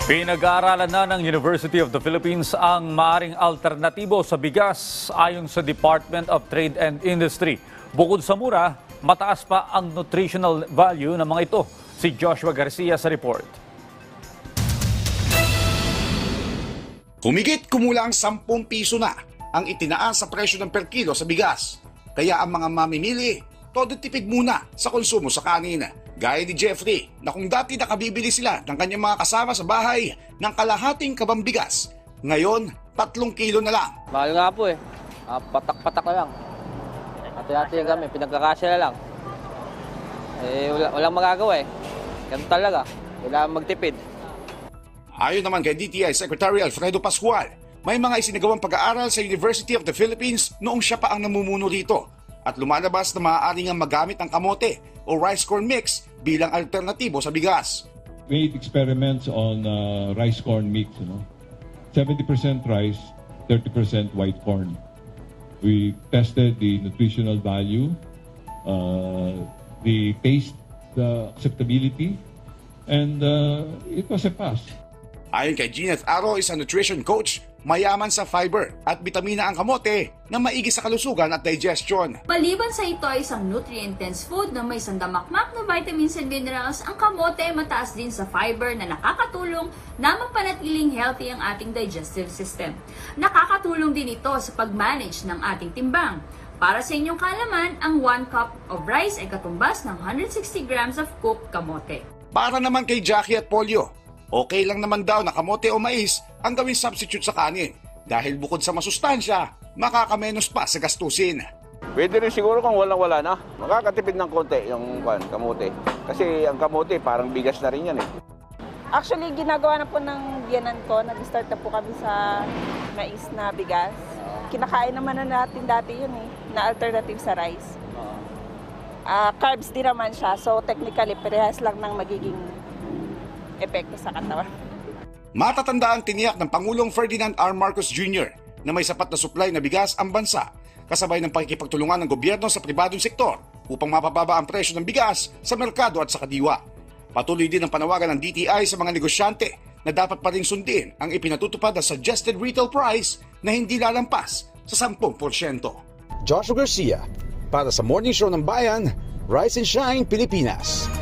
Pinag-aaralan na ng University of the Philippines ang maaring alternatibo sa bigas ayon sa Department of Trade and Industry. Bukod sa mura, mataas pa ang nutritional value ng mga ito. Si Joshua Garcia sa report. Humigit kumulang 10 piso na ang itinaas sa presyo ng per kilo sa bigas. Kaya ang mga mamimili, todo tipid muna sa konsumo sa kanin. Gaya ni Jeffrey na kung dati nakabibili sila ng kanyang mga kasama sa bahay ng kalahating kabang bigas, ngayon 3 kilo na lang. Mahal nga po eh. Patak-patak na lang. Hati-hati lang kami, pinagkakasya na lang. Walang magagawa eh. Ganun talaga. Kailangan magtipid. Ayon naman kay DTI Secretary Alfredo Pascual, may mga isinagawang pag-aaral sa University of the Philippines noong siya pa ang namumuno rito at lumalabas na maaari nga magamit ang kamote o rice corn mix bilang alternatibo sa bigas. We made experiments on rice corn mix, 70% rice, 30% white corn. We tested the nutritional value, the taste, the acceptability, and it was a pass. Ayon kay Gineth Aro, isang nutrition coach, mayaman sa fiber at bitamina ang kamote na maigi sa kalusugan at digestion. Maliban sa ito ay isang nutrient-dense food na may sandamakmak na vitamins and minerals, ang kamote ay mataas din sa fiber na nakakatulong na mapanatiling healthy ang ating digestive system. Nakakatulong din ito sa pag-manage ng ating timbang. Para sa inyong kaalaman, ang 1 cup of rice ay katumbas ng 160 grams of cooked kamote. Para naman kay Jackie at Polio, okay lang naman daw na kamote o mais ang gawing substitute sa kanin dahil bukod sa masustansya, makakamenos pa sa gastusin. Pwede rin siguro kung walang-wala na. Makakatipid ng konti yung kamote. Kasi ang kamote parang bigas na rin yan eh. Actually, ginagawa na po ng biyanan ko. Nag-start na po kami sa mais na bigas. Kinakain naman na natin dati yun eh, na alternative sa rice. Carbs din naman siya, so technically parehas lang ng magiging epekto sa katawan. Matatandaan tiniyak ng Pangulong Ferdinand R. Marcos Jr. na may sapat na supply na bigas ang bansa kasabay ng pakikipagtulungan ng gobyerno sa pribadong sektor upang mapababa ang presyo ng bigas sa merkado at sa kadiwa. Patuloy din ang panawagan ng DTI sa mga negosyante na dapat pa rin sundin ang ipinatutupad na suggested retail price na hindi lalampas sa 10%. Joshua Garcia para sa Morning Show ng Bayan, Rise and Shine, Pilipinas.